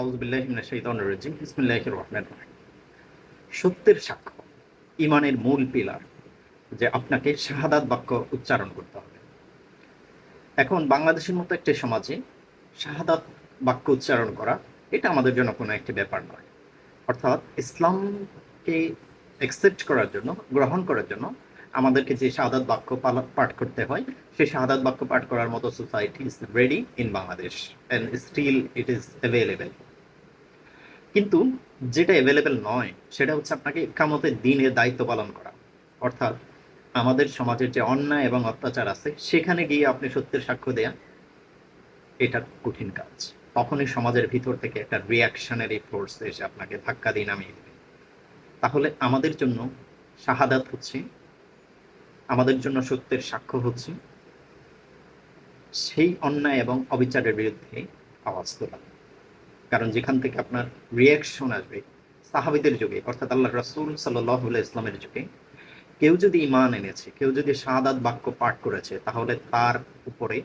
আউযু বিল্লাহি মিনাশ শাইতানির রাজিম। বিসমিল্লাহির রহমানির রহিম। সত্যের সাক্ষ্য ঈমানের মূল পিলার, যে আপনাকে শাহাদাত বাক্য উচ্চারণ করতে হবে। এখন বাংলাদেশের মতো একটি সমাজে শাহাদাত বাক্য উচ্চারণ করা এটা আমাদের জন্য কোনো একটি ব্যাপার নয়। অর্থাৎ ইসলামকে অ্যাকসেপ্ট করার জন্য, গ্রহণ করার জন্য আমাদেরকে যে শাহাদাত বাক্য পাঠ করতে হয়, সেই শাহাদাত বাক্য পাঠ করার মতো society is ready in Bangladesh and still it is available. কিন্তু যেটা অ্যাভেলেবেল নয় সেটা হচ্ছে আপনাকে ইকামতের দিনের দায়িত্ব পালন করা। অর্থাৎ আমাদের সমাজের যে অন্যায় এবং অত্যাচার আছে সেখানে গিয়ে আপনি সত্যের সাক্ষ্য দেয়া এটা কঠিন কাজ। তখনই সমাজের ভিতর থেকে একটা রিয়াকশনারি ফোর্স এসে আপনাকে ধাক্কা দিয়ে নামিয়ে দেবে। তাহলে আমাদের জন্য শাহাদাত হচ্ছে, আমাদের জন্য সত্যের সাক্ষ্য হচ্ছে সেই অন্যায় এবং অবিচারের বিরুদ্ধে আওয়াজ তোলা। কারণ যেখান থেকে আপনার রিয়াকশন আসবে, সাহাবীদের যুগে অর্থাৎ আল্লাহ রাসূল সাল্লাল্লাহু আলাইহি ইসলামের যুগে কেউ যদি ঈমান এনেছে, কেউ যদি শাহাদাত বাক্য পাঠ করেছে, তাহলে তার উপরে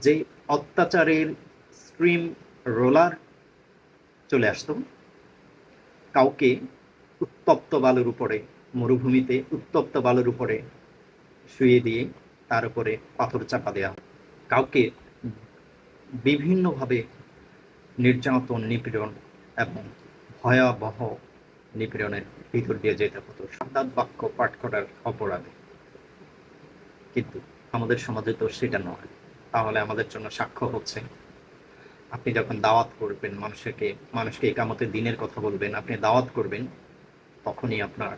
যে অত্যাচারের স্ট্রিম রোলার চলে আসতো। কাউকে উত্তপ্ত বালুর উপরে, মরুভূমিতে উত্তপ্ত বালুর উপরে শুয়ে দিয়ে তার উপরে পাথর চাপা দেওয়া, কাউকে বিভিন্নভাবে নির্যাতন, নিপীড়ন এবং ভয়াবহ নিপীড়নের ভিতর দিয়ে যেতে হতো শাহাদাত বাক্য পাঠ করার অপরাধে। কিন্তু আমাদের সমাজে তো সেটা নয়। তাহলে আমাদের জন্য সাক্ষ্য হচ্ছে আপনি যখন দাওয়াত করবেন, মানুষকে ইকামতের দিনের কথা বলবেন, আপনি দাওয়াত করবেন, তখনই আপনার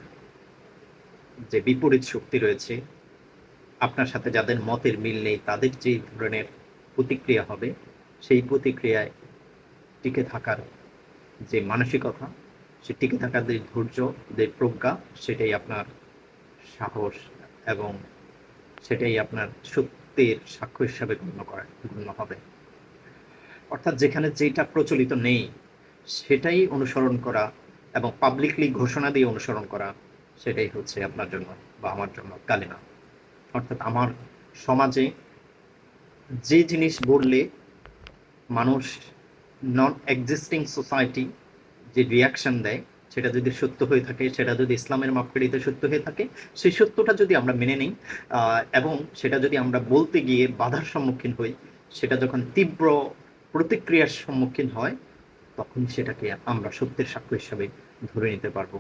যে বিপরীত শক্তি রয়েছে, আপনার সাথে যাদের মতের মিল নেই, তাদের যে ধরনের প্রতিক্রিয়া হবে, সেই প্রতিক্রিয়ায় টিকে থাকার যে মানসিকতা, সে টিকে থাকার যে ধৈর্য, যে প্রজ্ঞা, সেটাই আপনার সাহস এবং সেটাই আপনার সত্যের সাক্ষ্য হিসাবে গণ্য হবে। অর্থাৎ যেখানে যেটা প্রচলিত নেই সেটাই অনুসরণ করা এবং পাবলিকলি ঘোষণা দিয়ে অনুসরণ করা, সেটাই হচ্ছে আপনার জন্য বা আমার জন্য কালিমা। অর্থাৎ আমার সমাজে যে জিনিস বললে মানুষ, নন এক্সিস্টিং সোসাইটি যে রিয়াকশন দেয়, সেটা যদি সত্য হয়ে থাকে, সেটা যদি ইসলামের মাপকাঠিতে সত্য হয়ে থাকে, সেই সত্যটা যদি আমরা মেনে নিই এবং সেটা যদি আমরা বলতে গিয়ে বাধার সম্মুখীন হই, সেটা যখন তীব্র প্রতিক্রিয়ার সম্মুখীন হয়, তখন সেটাকে আমরা সত্যের সাক্ষ্য হিসাবে ধরে নিতে পারবো।